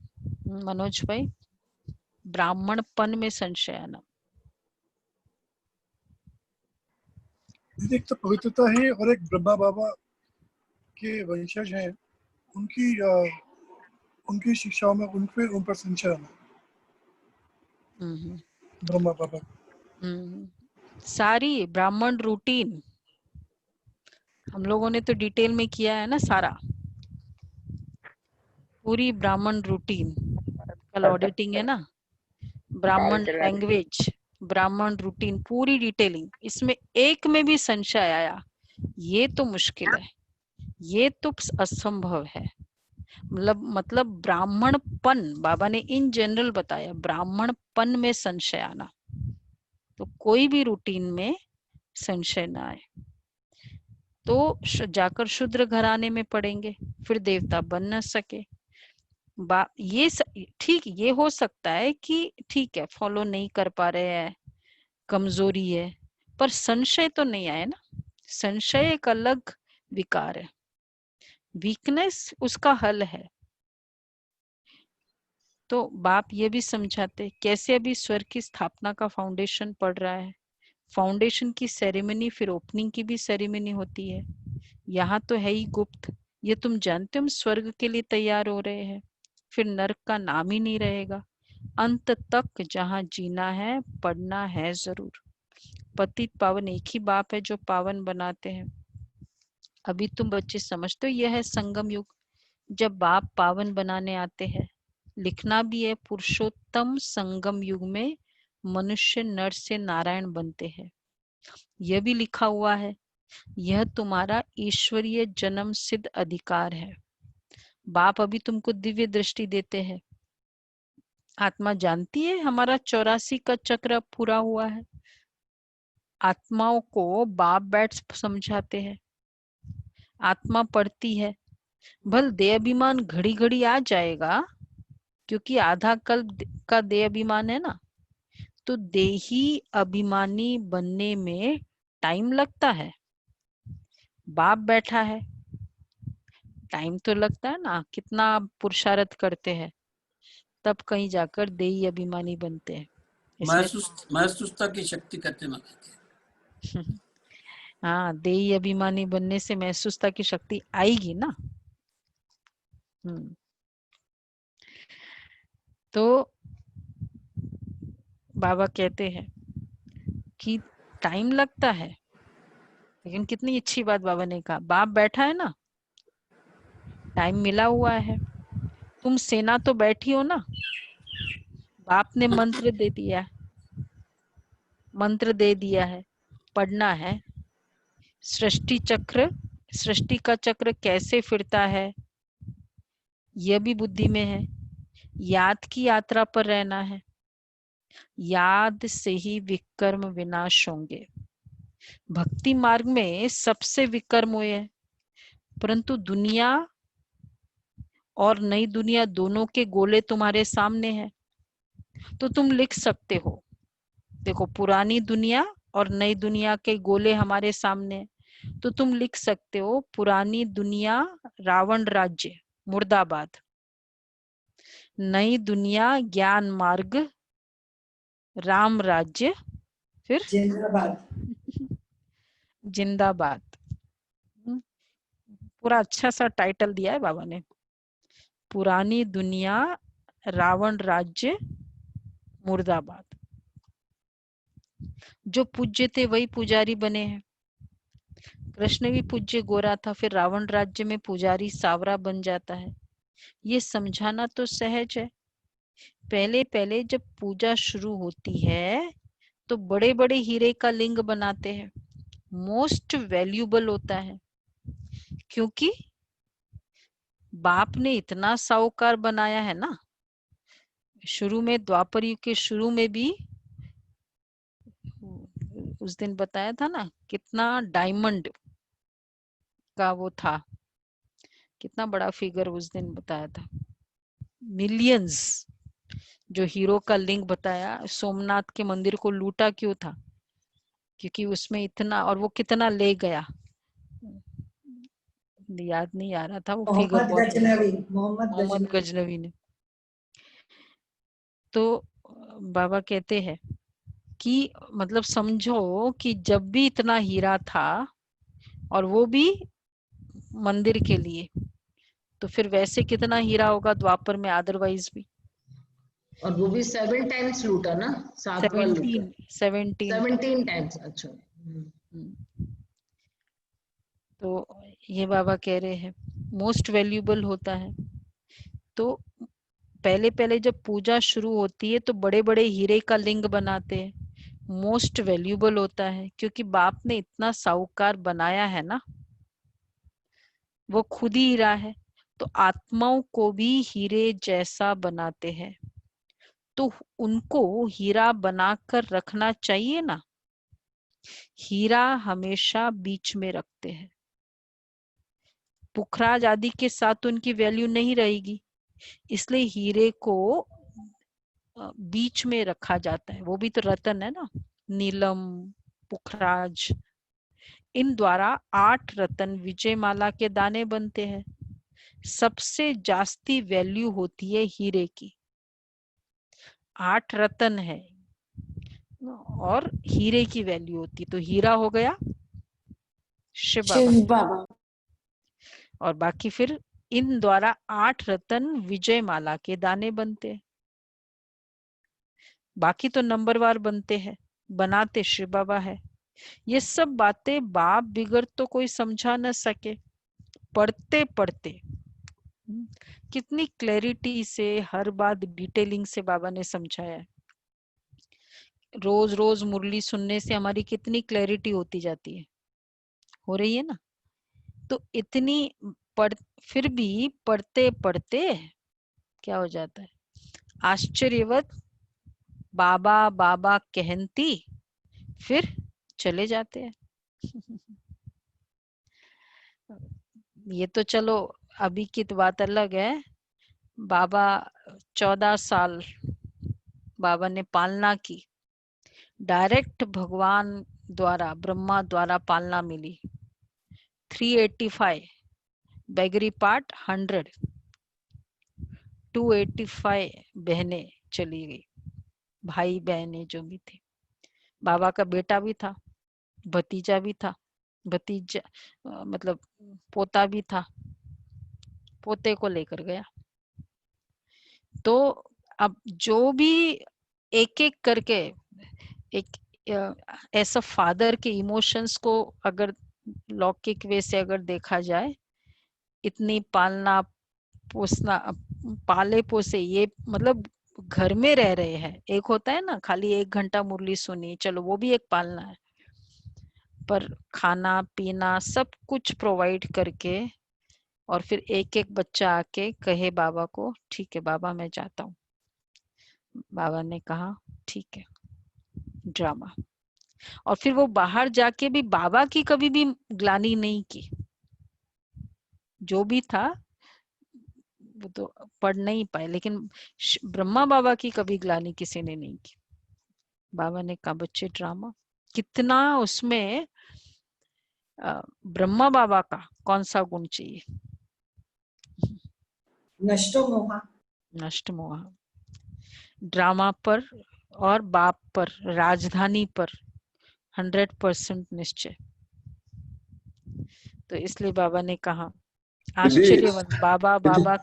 मनोज भाई, ब्राह्मणपन में संशय आना। एक तो पवित्रता है और एक ब्रह्मा बाबा के वंशज हैं, उनकी शिक्षाओं में उन पर संशय आना। ब्रह्मा बाबा सारी ब्राह्मण रूटीन हम लोगों ने तो डिटेल में किया है ना, सारा पूरी ब्राह्मण रूटीन। कल ऑडिटिंग है ना, ब्राह्मण लैंग्वेज, ब्राह्मण रूटीन, पूरी डिटेलिंग। इसमें एक में भी संशय आया, ये तो मुश्किल है, ये तो असंभव है। मतलब ब्राह्मणपन, बाबा ने इन जनरल बताया, ब्राह्मणपन में संशय आना, तो कोई भी रूटीन में संशय ना आए। तो जाकर शूद्र घराने में पढ़ेंगे, फिर देवता बन न सके। ये ठीक, ये हो सकता है कि ठीक है फॉलो नहीं कर पा रहे हैं, कमजोरी है, पर संशय तो नहीं आए ना। संशय एक अलग विकार है, वीकनेस उसका हल है। तो बाप ये भी समझाते कैसे अभी स्वर्ग की स्थापना का फाउंडेशन पड़ रहा है, फाउंडेशन की सेरेमनी, फिर ओपनिंग की भी सेरेमनी होती है। यहाँ तो है ही गुप्त, ये तुम जानते हो हम स्वर्ग के लिए तैयार हो रहे हैं, फिर नरक का नाम ही नहीं रहेगा। अंत तक जहाँ जीना है पढ़ना है जरूर। पतित पावन एक ही बाप है जो पावन बनाते हैं। अभी तुम बच्चे समझते हो यह है संगम युग, जब बाप पावन बनाने आते हैं। लिखना भी है पुरुषोत्तम संगम युग में मनुष्य नर से नारायण बनते हैं, यह भी लिखा हुआ है। यह तुम्हारा ईश्वरीय जन्म सिद्ध अधिकार है। बाप अभी तुमको दिव्य दृष्टि देते हैं। आत्मा जानती है हमारा 84 का चक्र पूरा हुआ है। आत्माओं को बाप बैठ समझाते हैं, आत्मा पढ़ती है। भल देह अभिमान घड़ी घड़ी आ जाएगा, क्योंकि आधा कल्प का देह अभिमान है ना, तो देही अभिमानी बनने में टाइम लगता है। बाप बैठा है, टाइम तो लगता है ना, कितना पुरुषार्थ करते हैं, तब कहीं जाकर देही अभिमानी बनते हैं। महसूसता की शक्ति कहते हैं। हाँ, देही अभिमानी बनने से महसूसता की शक्ति आएगी ना। तो बाबा कहते हैं कि टाइम लगता है, लेकिन कितनी अच्छी बात बाबा ने कहा, बाप बैठा है ना, टाइम मिला हुआ है। तुम सेना तो बैठी हो ना, बाप ने मंत्र दे दिया, मंत्र दे दिया है, पढ़ना है। सृष्टि चक्र, सृष्टि का चक्र कैसे फिरता है यह भी बुद्धि में है। याद की यात्रा पर रहना है, याद से ही विकर्म विनाश होंगे। भक्ति मार्ग में सबसे विकर्म हुए हैं, परंतु दुनिया और नई दुनिया दोनों के गोले तुम्हारे सामने हैं, तो तुम लिख सकते हो। देखो, पुरानी दुनिया और नई दुनिया के गोले हमारे सामने, तो तुम लिख सकते हो पुरानी दुनिया रावण राज्य मुर्दाबाद, नई दुनिया ज्ञान मार्ग राम राज्य फिर जिंदाबाद। जिंदाबाद। पूरा अच्छा सा टाइटल दिया है बाबा ने, पुरानी दुनिया रावण राज्य मुर्दाबाद। जो पूज्य थे वही पुजारी बने हैं। कृष्ण भी पूज्य गोरा था, फिर रावण राज्य में पुजारी सावरा बन जाता है। ये समझाना तो सहज है। पहले पहले जब पूजा शुरू होती है तो बड़े बड़े हीरे का लिंग बनाते हैं, मोस्ट वैल्यूबल होता है, क्योंकि बाप ने इतना साहूकार बनाया है ना। शुरू में द्वापर युग के शुरू में भी उस दिन बताया था ना, कितना डायमंड का वो था, कितना बड़ा फिगर उस दिन बताया था, मिलियंस। जो हीरो का लिंक बताया, सोमनाथ के मंदिर को लूटा क्यों था? क्योंकि उसमें इतना, और वो कितना ले गया याद नहीं आ रहा था, वो फिगर मोहम्मद बहुत बड़ा। गजनवी, मोहम्मद मोहम्मद गजनवी। गजनवी ने। तो बाबा कहते हैं कि मतलब समझो कि जब भी इतना हीरा था, और वो भी मंदिर के लिए, तो फिर वैसे कितना हीरा होगा द्वापर में अदरवाइज भी। और वो भी 7 टाइम्स लूटा ना, 7 बार लूटा। 17 टाइम्स। अच्छा। तो ये बाबा कह रहे हैं मोस्ट वैल्यूएबल होता है। तो पहले पहले जब पूजा शुरू होती है तो बड़े बड़े हीरे का लिंग बनाते हैं, मोस्ट वैल्यूएबल होता है, क्योंकि बाप ने इतना साहूकार बनाया है ना, वो खुद ही हीरा है। तो आत्माओं को भी हीरे जैसा बनाते हैं, तो उनको हीरा बनाकर रखना चाहिए ना। हीरा हमेशा बीच में रखते हैं, पुखराज आदि के साथ उनकी वैल्यू नहीं रहेगी, इसलिए हीरे को बीच में रखा जाता है। वो भी तो रतन है ना, नीलम, पुखराज, इन द्वारा 8 रतन विजयमाला के दाने बनते हैं। सबसे जास्ती वैल्यू होती है हीरे की, 8 रतन है और हीरे की वैल्यू होती, तो हीरा हो गया शिव बाबा, और बाकी फिर इन द्वारा 8 रतन विजयमाला के दाने बनते हैं। बाकी तो नंबरवार बनते हैं, बनाते शिव बाबा है। ये सब बातें बाप बिगड़ तो कोई समझा न सके, पढ़ते पढ़ते कितनी क्लैरिटी से हर बात डिटेलिंग से बाबा ने समझाया है। रोज रोज मुरली सुनने से हमारी कितनी क्लैरिटी होती जाती है, हो रही है ना। तो इतनी फिर भी पढ़ते पढ़ते क्या हो जाता है, आश्चर्यवत बाबा बाबा कहती फिर चले जाते हैं। ये तो चलो अभी की तो बात अलग है। बाबा 14 साल बाबा ने पालना की, डायरेक्ट भगवान द्वारा, ब्रह्मा द्वारा पालना मिली। 385 बेगरी पार्ट 100, 285 बहनें चली गई, भाई बहनें जो भी थे। बाबा का बेटा भी था, भतीजा भी था, भतीजा मतलब पोता भी था, पोते को लेकर गया। तो अब जो भी एक एक करके एक ऐसा फादर के इमोशंस को अगर लौकिक वे से अगर देखा जाए, इतनी पालना पोसना, पाले पोसे, ये मतलब घर में रह रहे हैं। एक होता है ना खाली 1 घंटा मुरली सुनी, चलो वो भी एक पालना है, पर खाना पीना सब कुछ प्रोवाइड करके, और फिर एक एक बच्चा आके कहे बाबा को ठीक है बाबा मैं जाता हूँ। बाबा ने कहा ठीक है, ड्रामा। और फिर वो बाहर जाके भी बाबा की कभी भी ग्लानि नहीं की, जो भी था वो तो पढ़ नहीं पाए, लेकिन ब्रह्मा बाबा की कभी ग्लानि किसी ने नहीं की। बाबा ने कहा बच्चे ड्रामा कितना, उसमें ब्रह्मा बाबा का कौन सा गुण चाहिए? नष्टो मोहा, नष्ट मोह। ड्रामा पर और बाप पर, राजधानी पर 100% निश्चय। तो इसलिए बाबा ने कहा आश्चर्यवत बाबा बाबा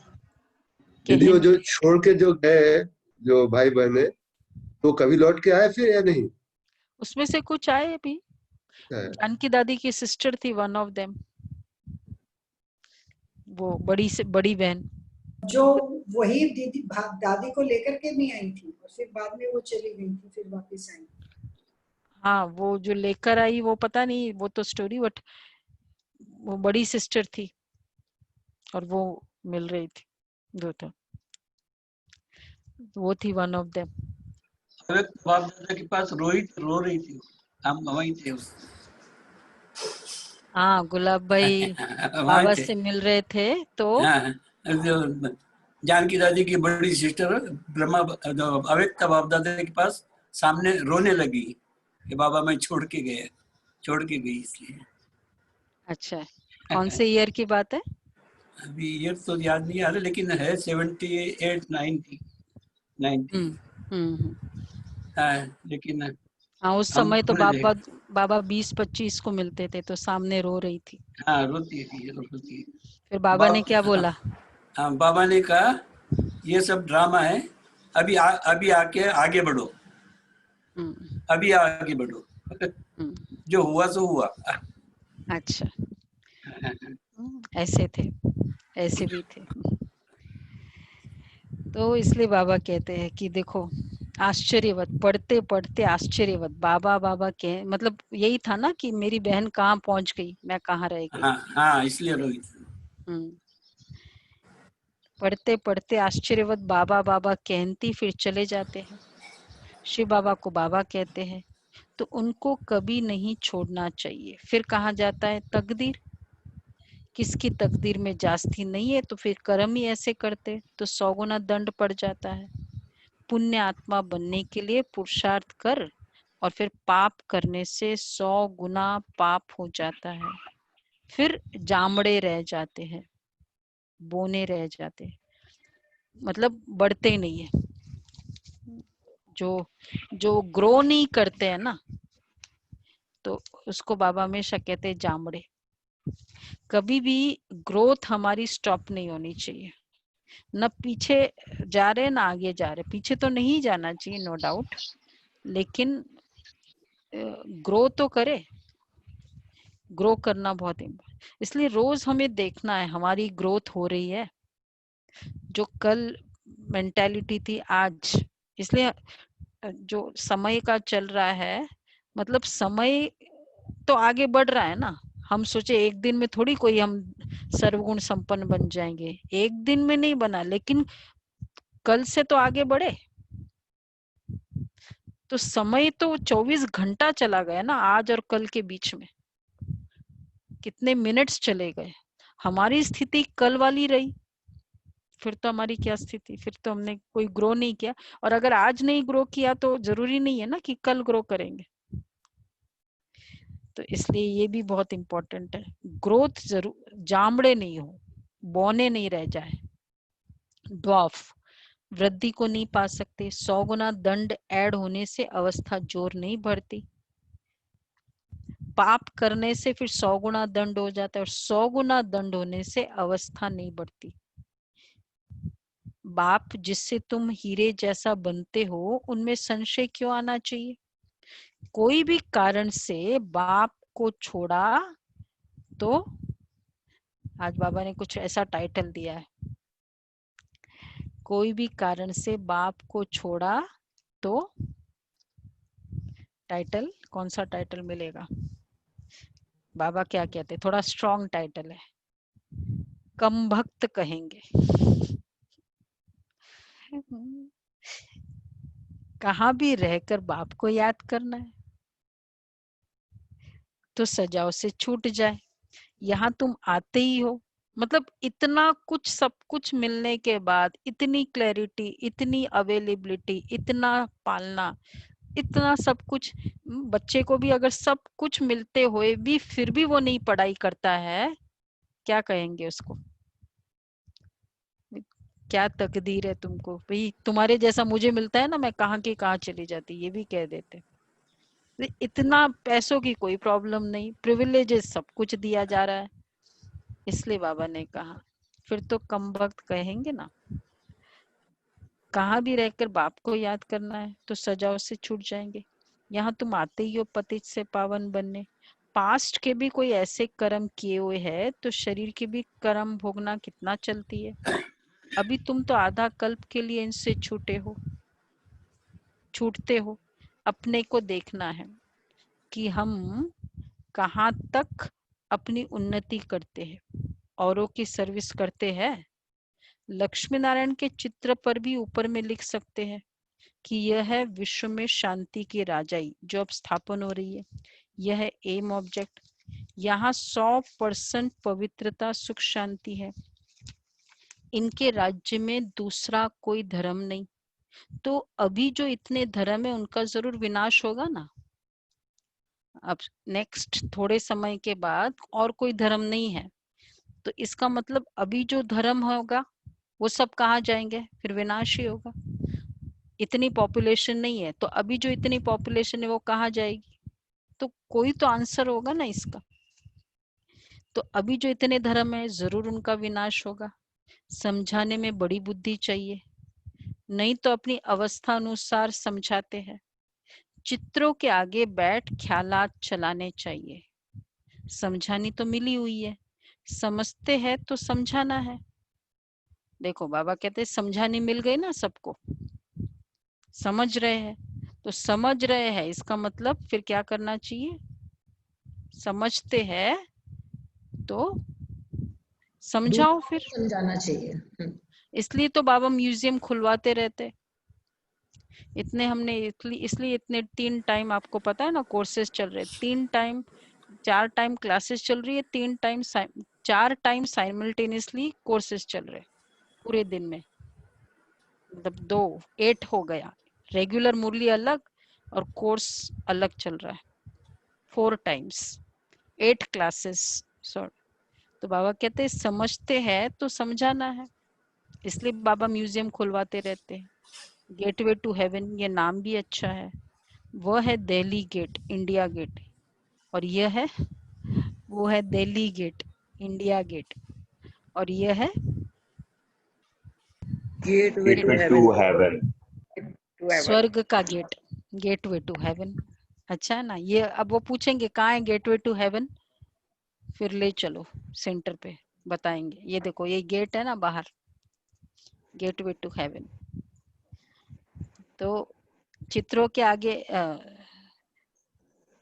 यदि वो जो छोड़ के जो गए जो भाई बहने, तो कभी लौट के आए फिर या नहीं? उसमें से कुछ आए भी। जानकी दादी की सिस्टर थी वन ऑफ देम, वो बड़ी से बड़ी बहन, जो वही दीदी दादी को लेकर के भी आई थी और फिर बाद में वो चली गई थी, फिर वापस आई। हाँ वो जो लेकर आई वो पता नहीं, वो तो स्टोरी, बट वो बड़ी सिस्टर थी और वो मिल रही थी दो, तो वो थी वन ऑफ देम। बाप दादा के पास रो रही थी, हम वहीं थे। हाँ, गुलाब भाई वहाँ बाबा थे। से मिल रहे थे तो हाँ, जो जानकी दादी की बड़ी सिस्टर ब्रह्मा अव्यक्त बाप दादा के पास सामने रोने लगी कि बाबा मैं छोड़ के गई इसलिए। अच्छा, कौन से ईयर की बात है? अभी ईयर तो याद नहीं आ रहा, लेकिन है 78 90 90। हाँ, लेकिन हाँ, उस हम समय तो थोड़े रहे। बाबा 20-25 को मिलते थे तो सामने रो रही थी। हाँ, रोती थी, ये तो रोती है। फिर बाबा ने क्या हाँ, बोला? हाँ, बाबा ने कहा ये सब ड्रामा है, अभी आके आगे बढ़ो, हम्म, अभी आगे बढ़ो। हम्म, जो हुआ सो हुआ। अच्छा, ऐसे थे, ऐसे भी थे। तो इसलिए बाबा कहते हैं कि देखो, आश्चर्यवत, पढ़ते पढ़ते आश्चर्यवत, बाबा बाबा के मतलब यही था ना कि मेरी बहन कहाँ पहुंच गई, मैं कहाँ रह गई। हाँ, हाँ, इसलिए रोई थी। हम्म, पढ़ते पढ़ते आश्चर्यवत बाबा बाबा कहती फिर चले जाते हैं। शिव बाबा को बाबा कहते हैं, तो उनको कभी नहीं छोड़ना चाहिए। फिर कहा जाता है तकदीर, किसकी तकदीर में जास्ती नहीं है तो फिर कर्म ही ऐसे करते तो 100 गुना दंड पड़ जाता है। पुण्य आत्मा बनने के लिए पुरुषार्थ कर और फिर पाप करने से 100 गुना पाप हो जाता है। फिर जामड़े रह जाते हैं, बोने रह जाते हैं, मतलब बढ़ते नहीं है। जो जो ग्रो नहीं करते हैं ना, तो उसको बाबा हमेशा कहते हैं जामड़े। कभी भी ग्रोथ हमारी स्टॉप नहीं होनी चाहिए। न पीछे जा रहे ना आगे जा रहे, पीछे तो नहीं जाना चाहिए नो डाउट, लेकिन ग्रो तो करे। ग्रो करना बहुत इम्पोर्टेंट, इसलिए रोज हमें देखना है हमारी ग्रोथ हो रही है। जो कल मेंटालिटी थी आज, इसलिए जो समय का चल रहा है, मतलब समय तो आगे बढ़ रहा है ना। हम सोचे एक दिन में थोड़ी कोई हम सर्वगुण संपन्न बन जाएंगे, एक दिन में नहीं बना, लेकिन कल से तो आगे बढ़े। तो समय तो 24 घंटा चला गया ना, आज और कल के बीच में कितने मिनट्स चले गए। हमारी स्थिति कल वाली रही, फिर तो हमारी क्या स्थिति, फिर तो हमने कोई ग्रो नहीं किया। और अगर आज नहीं ग्रो किया तो जरूरी नहीं है ना कि कल ग्रो करेंगे। तो इसलिए ये भी बहुत इंपॉर्टेंट है, ग्रोथ जरूर, जामड़े नहीं हो, बौने नहीं रह जाए। ड्वार्फ वृद्धि को नहीं पा सकते। 100 गुना दंड ऐड होने से अवस्था जोर नहीं बढ़ती। पाप करने से फिर 100 गुना दंड हो जाता है और 100 गुना दंड होने से अवस्था नहीं बढ़ती। बाप जिससे तुम हीरे जैसा बनते हो उनमें संशय क्यों आना चाहिए। कोई भी कारण से बाप को छोड़ा तो, आज बाबा ने कुछ ऐसा टाइटल दिया है, कोई भी कारण से बाप को छोड़ा तो, टाइटल कौन सा टाइटल मिलेगा, बाबा क्या कहते, थोड़ा स्ट्रॉन्ग टाइटल है, कम भक्त कहेंगे। कहाँ भी रहकर बाप को याद करना है तो सजाओ से छूट जाए। यहाँ तुम आते ही हो, मतलब इतना कुछ सब कुछ मिलने के बाद, इतनी क्लैरिटी, इतनी अवेलेबिलिटी, इतना पालना, इतना सब कुछ, बच्चे को भी अगर सब कुछ मिलते हुए भी फिर भी वो नहीं पढ़ाई करता है, क्या कहेंगे उसको, क्या तकदीर है तुमको भाई, तुम्हारे जैसा मुझे मिलता है ना, मैं कहाँ की कहाँ चली जाती, ये भी कह देते। इतना पैसों की कोई प्रॉब्लम नहीं, प्रिविलेजेस सब कुछ दिया जा रहा है। इसलिए बाबा ने कहा फिर तो कम वक्त कहेंगे ना। कहाँ भी रहकर बाप को याद करना है तो सजाओ से छूट जाएंगे। यहाँ तुम आते ही हो पतित से पावन बनने। पास्ट के भी कोई ऐसे कर्म किए हुए है तो शरीर के भी कर्म भोगना कितना चलती है। अभी तुम तो आधा कल्प के लिए इनसे छूटते हो। अपने को देखना है कि हम कहाँ तक अपनी उन्नति करते हैं, औरों की सर्विस करते हैं। लक्ष्मी नारायण के चित्र पर भी ऊपर में लिख सकते हैं कि यह है विश्व में शांति की राजाई जो अब स्थापन हो रही है, यह है एम ऑब्जेक्ट, यहाँ 100% पवित्रता सुख शांति है। इनके राज्य में दूसरा कोई धर्म नहीं। तो अभी जो इतने धर्म है उनका जरूर विनाश होगा ना। अब नेक्स्ट थोड़े समय के बाद और कोई धर्म नहीं है, तो इसका मतलब अभी जो धर्म होगा वो सब कहाँ जाएंगे, फिर विनाश ही होगा। इतनी पॉपुलेशन नहीं है, तो अभी जो इतनी पॉपुलेशन है वो कहाँ जाएगी, तो कोई तो आंसर होगा ना इसका। तो अभी जो इतने धर्म है जरूर उनका विनाश होगा। समझाने में बड़ी बुद्धि चाहिए, नहीं तो अपनी अवस्था अनुसार समझाते हैं। चित्रों के आगे बैठ ख्यालात चलाने चाहिए। समझानी तो मिली हुई है, समझते हैं तो समझाना है। देखो बाबा कहते हैं समझानी मिल गई ना सबको, समझ रहे हैं, तो समझ रहे हैं इसका मतलब फिर क्या करना चाहिए, समझते हैं तो समझाओ फिर, समझाना चाहिए। इसलिए तो बाबा म्यूजियम खुलवाते रहते। इतने हमने इसलिए इतने 3 टाइम आपको पता है ना कोर्सेज चल रहे, 3 टाइम 4 टाइम क्लासेस चल रही है, 4 टाइम साइमल्टेनियसली कोर्सेज चल रहे पूरे दिन में। मतलब 8 हो गया, रेगुलर मुरली अलग और कोर्स अलग चल रहा है, 4 टाइम्स 8 क्लासेस। तो बाबा कहते हैं समझते हैं तो समझाना है, इसलिए बाबा म्यूजियम खुलवाते रहते हैं। गेटवे टू हेवन, ये नाम भी अच्छा है। वह है दिल्ली गेट, इंडिया गेट, और यह है वो है दिल्ली गेट, इंडिया गेट, और यह है Gateway to heaven. स्वर्ग का गेट, गेटवे टू हेवन। अच्छा है ना। ये अब वो पूछेंगे कहाँ है गेटवे टू हेवन, फिर ले चलो सेंटर पे बताएंगे। ये देखो ये गेट है ना बाहर, गेटवे टू हेवन। तो चित्रों के आगे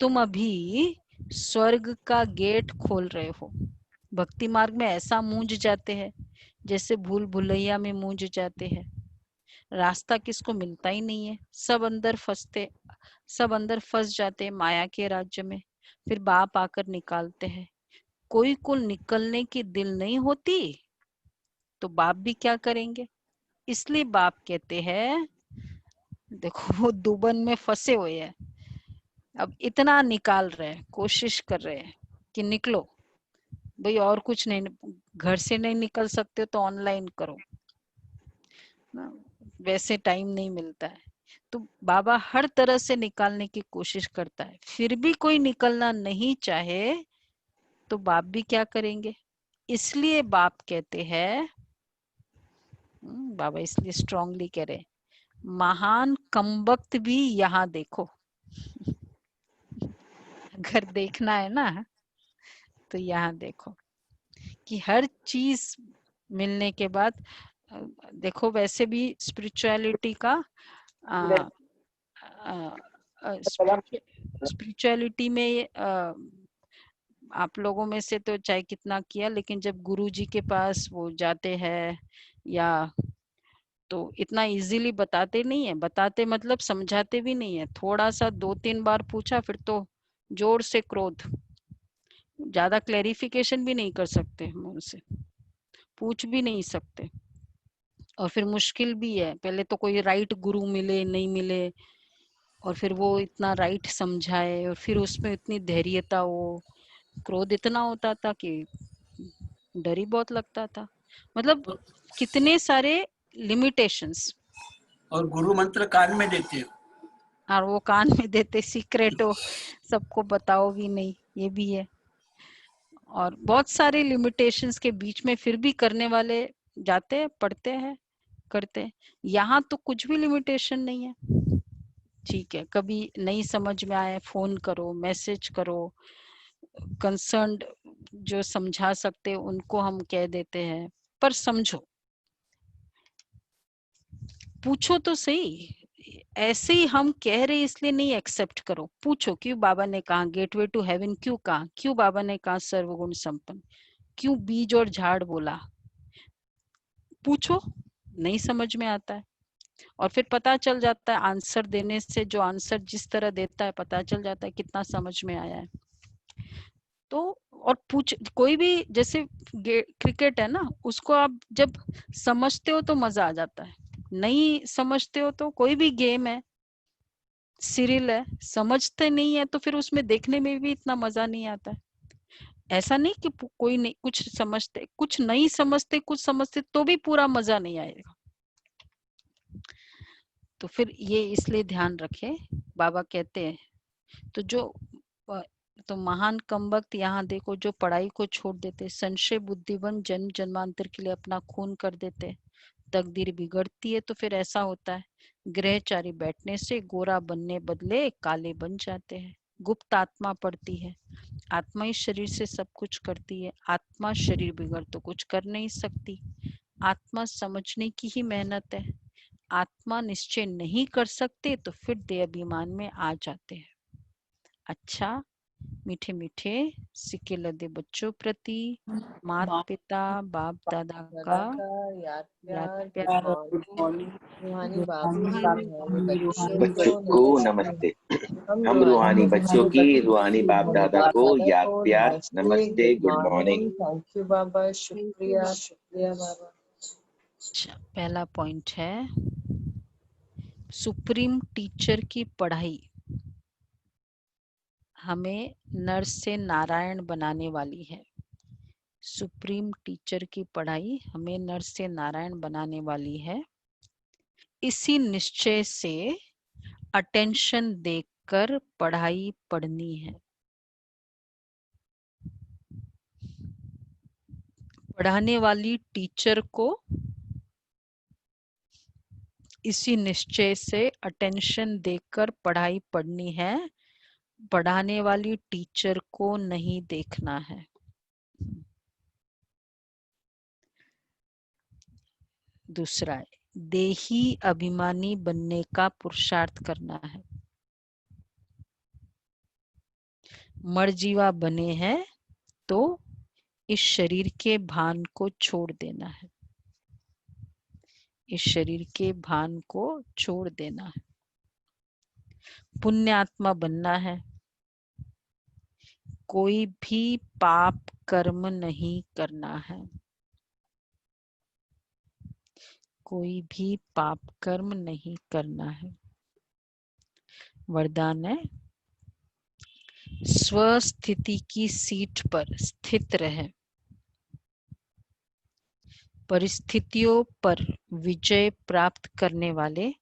तुम अभी स्वर्ग का गेट खोल रहे हो। भक्ति मार्ग में ऐसा मूंझ जाते हैं जैसे भूल भुलैया में मूंझ जाते हैं। रास्ता किसको मिलता ही नहीं है, सब अंदर फंस जाते हैं माया के राज्य में। फिर बाप आकर निकालते हैं। कोई को निकलने की दिल नहीं होती तो बाप भी क्या करेंगे। इसलिए बाप कहते हैं देखो वो दुबन में फंसे हुए हैं, अब इतना निकाल रहे हैं, कोशिश कर रहे हैं कि निकलो भाई, और कुछ नहीं, घर से नहीं निकल सकते तो ऑनलाइन करो ना, वैसे टाइम नहीं मिलता है। तो बाबा हर तरह से निकालने की कोशिश करता है, फिर भी कोई निकलना नहीं चाहे तो बाप भी क्या करेंगे। इसलिए बाप कहते हैं, बाबा इसलिए स्ट्रांगली कह रहे, महान कमबख्त भी यहाँ देखो। अगर देखना है ना तो यहाँ देखो कि हर चीज मिलने के बाद देखो। वैसे भी स्पिरिचुअलिटी का स्पिरिचुअलिटी में आप लोगों में से तो चाहे कितना किया, लेकिन जब गुरु जी के पास वो जाते हैं या तो इतना इजीली बताते नहीं है, बताते मतलब समझाते भी नहीं है। थोड़ा सा 2-3 बार पूछा फिर तो जोर से क्रोध, ज्यादा क्लैरिफिकेशन भी नहीं कर सकते हम उनसे, पूछ भी नहीं सकते। और फिर मुश्किल भी है, पहले तो कोई राइट गुरु मिले नहीं मिले, और फिर वो इतना राइट समझाए, और फिर उसमें इतनी धैर्यता हो, क्रोध इतना होता था कि डर ही बहुत लगता था। मतलब कितने सारे लिमिटेशंस। और गुरु मंत्र कान में देते हो, और वो कान में देते, सीक्रेट हो, सबको बताओ भी नहीं, ये भी है। और बहुत सारे लिमिटेशंस के बीच में फिर भी करने वाले जाते हैं, पढ़ते हैं, करते हैं। यहाँ तो कुछ भी लिमिटेशन नहीं है। ठीक है, कभी नहीं समझ में आए फोन करो, मैसेज करो, कंसर्न्ड जो समझा सकते उनको हम कह देते हैं, पर समझो, पूछो तो सही। ऐसे ही हम कह रहे इसलिए नहीं एक्सेप्ट करो, पूछो क्यों बाबा ने कहा गेटवे टू हेवन, क्यों कहा, क्यों बाबा ने कहा सर्वगुण संपन्न, क्यों बीज और झाड़ बोला, पूछो। नहीं समझ में आता है और फिर पता चल जाता है, आंसर देने से जो आंसर जिस तरह देता है पता चल जाता है कितना समझ में आया है। तो और पूछ कोई भी, जैसे क्रिकेट है ना, उसको आप जब समझते हो तो मजा आ जाता है, नहीं समझते हो तो कोई भी गेम है, सीरियल है, समझते नहीं है तो फिर उसमें देखने में भी इतना मजा नहीं आता है। ऐसा नहीं कि कोई नहीं कुछ समझते, कुछ नहीं समझते, कुछ समझते तो भी पूरा मजा नहीं आएगा। तो फिर ये इसलिए ध्यान रखें, बाबा कहते हैं तो जो तो महान कमबख्त यहाँ देखो जो पढ़ाई को छोड़ देते, संशय बुद्धिवन जन्म जन्मांतर के लिए अपना खून कर देते, तकदीर बिगड़ती है तो फिर ऐसा होता है, ग्रहचारी बैठने से गोरा बनने बदले काले बन जाते हैं। गुप्त आत्मा पड़ती है, आत्मा ही शरीर से सब कुछ करती है, आत्मा शरीर बिगड़ तो कुछ कर नहीं सकती। आत्मा समझने की ही मेहनत है, आत्मा निश्चय नहीं कर सकते तो फिर देह अभिमान में आ जाते हैं। अच्छा, मीठे मीठे सिक्के लदे बच्चों प्रति माता पिता बाप दादा का याद याद प्यार, प्यार, रूहानी बाबू बच्चों को नमस्ते। हम रूहानी बच्चों की रूहानी बाप दादा को याद प्यार नमस्ते, गुड मॉर्निंग। थैंक यू बाबा, शुक्रिया शुक्रिया बाबा। अच्छा, पहला पॉइंट है सुप्रीम टीचर की पढ़ाई हमें नर से नारायण बनाने वाली है। सुप्रीम टीचर की पढ़ाई हमें नर से नारायण बनाने वाली है। इसी निश्चय से अटेंशन देकर पढ़ाई पढ़नी है। पढ़ाने वाली टीचर को इसी निश्चय से अटेंशन देकर पढ़ाई पढ़नी है, पढ़ाने वाली टीचर को नहीं देखना है। दूसरा है देही अभिमानी बनने का पुरुषार्थ करना है। मरजीवा बने हैं तो इस शरीर के भान को छोड़ देना है, इस शरीर के भान को छोड़ देना है। पुण्यात्मा बनना है, कोई भी पाप कर्म नहीं करना है, कोई भी पाप कर्म नहीं करना है। वरदान है स्वस्थिति की सीट पर स्थित रहे, परिस्थितियों पर विजय प्राप्त करने वाले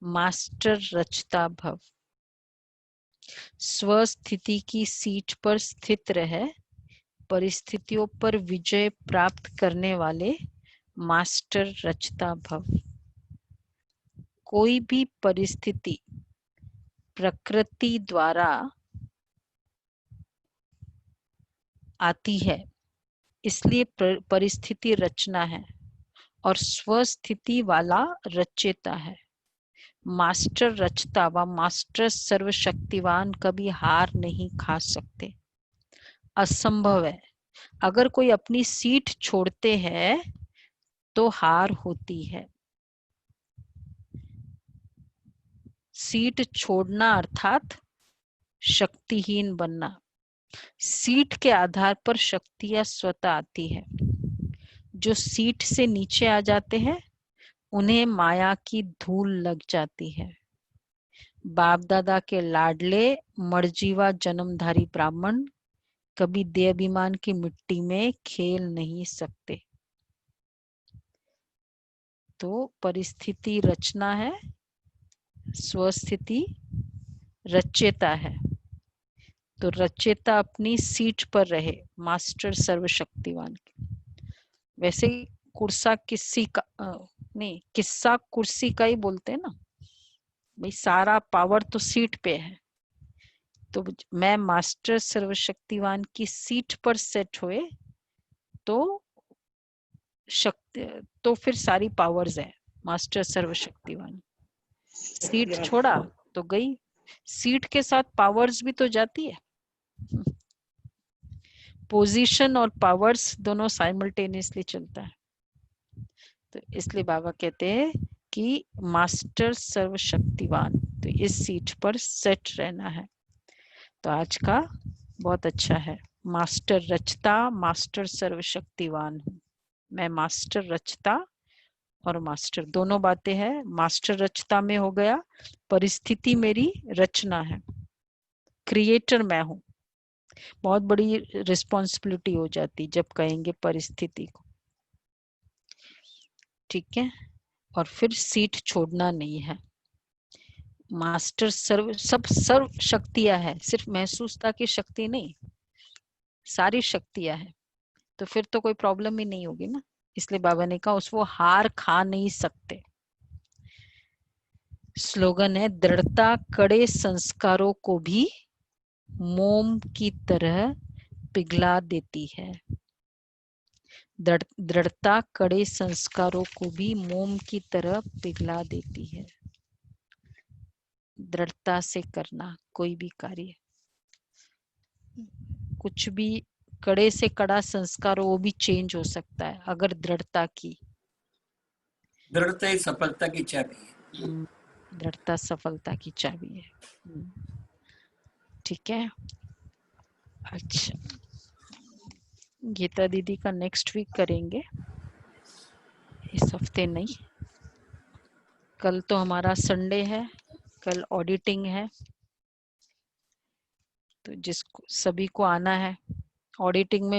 मास्टर रचता भव। स्वस्थिति की सीट पर स्थित रहे, परिस्थितियों पर विजय प्राप्त करने वाले मास्टर रचता भव। कोई भी परिस्थिति प्रकृति द्वारा आती है, इसलिए परिस्थिति रचना है और स्वस्थिति वाला रचयिता है। मास्टर रचता व मास्टर सर्वशक्तिवान कभी हार नहीं खा सकते, असंभव है। अगर कोई अपनी सीट छोड़ते हैं तो हार होती है। सीट छोड़ना अर्थात शक्तिहीन बनना। सीट के आधार पर शक्तियां स्वतः आती है। जो सीट से नीचे आ जाते हैं उन्हें माया की धूल लग जाती है। बाप दादा के लाडले मर्जीवा जन्मधारी ब्राह्मण कभी देहाभिमान की मिट्टी में खेल नहीं सकते। तो परिस्थिति रचना है, स्वस्थिति रचयिता है। तो रचयिता अपनी सीट पर रहे, मास्टर सर्वशक्तिवान की। वैसे कुर्सा किस्सी का नहीं, किस्सा कुर्सी का ही बोलते हैं ना भाई, सारा पावर तो सीट पे है। तो मैं मास्टर सर्वशक्तिवान की सीट पर सेट हुए तो शक्ति, तो फिर सारी पावर्स है मास्टर सर्वशक्तिवान। सीट छोड़ा तो गई, सीट के साथ पावर्स भी तो जाती है। पोजीशन और पावर्स दोनों साइमल्टेनियसली चलता है। तो इसलिए बाबा कहते हैं कि मास्टर सर्वशक्तिवान, तो इस सीट पर सेट रहना है। तो आज का बहुत अच्छा है। मास्टर रचता, मास्टर सर्वशक्तिवान हूँ। मैं मास्टर रचता और मास्टर दोनों बातें हैं। मास्टर रचता में हो गया, परिस्थिति मेरी रचना है, क्रिएटर मैं हूँ। बहुत बड़ी रिस्पॉन्सिबिलिटी हो जाती जब कहेंगे परिस्थिति को, ठीक है। और फिर सीट छोड़ना नहीं है। मास्टर सर्व शक्तियां है, सिर्फ महसूसता की शक्ति नहीं, सारी शक्तियां है। तो फिर तो कोई प्रॉब्लम ही नहीं होगी ना। इसलिए बाबा ने कहा उसको हार खा नहीं सकते। स्लोगन है, दृढ़ता कड़े संस्कारों को भी मोम की तरह पिघला देती है। दृढ़ता कड़े संस्कारों को भी मोम की तरह पिघला देती है। दृढ़ता से करना कोई भी कार्य, कुछ भी कड़े से कड़ा संस्कार हो वो भी चेंज हो सकता है अगर दृढ़ता की। दृढ़ता ही सफलता की चाबी है। दृढ़ता सफलता की चाबी है। ठीक है। अच्छा, गीता दीदी का नेक्स्ट वीक करेंगे, इस हफ्ते नहीं। कल तो हमारा संडे है, कल ऑडिटिंग है, तो जिसको सभी को आना है ऑडिटिंग में।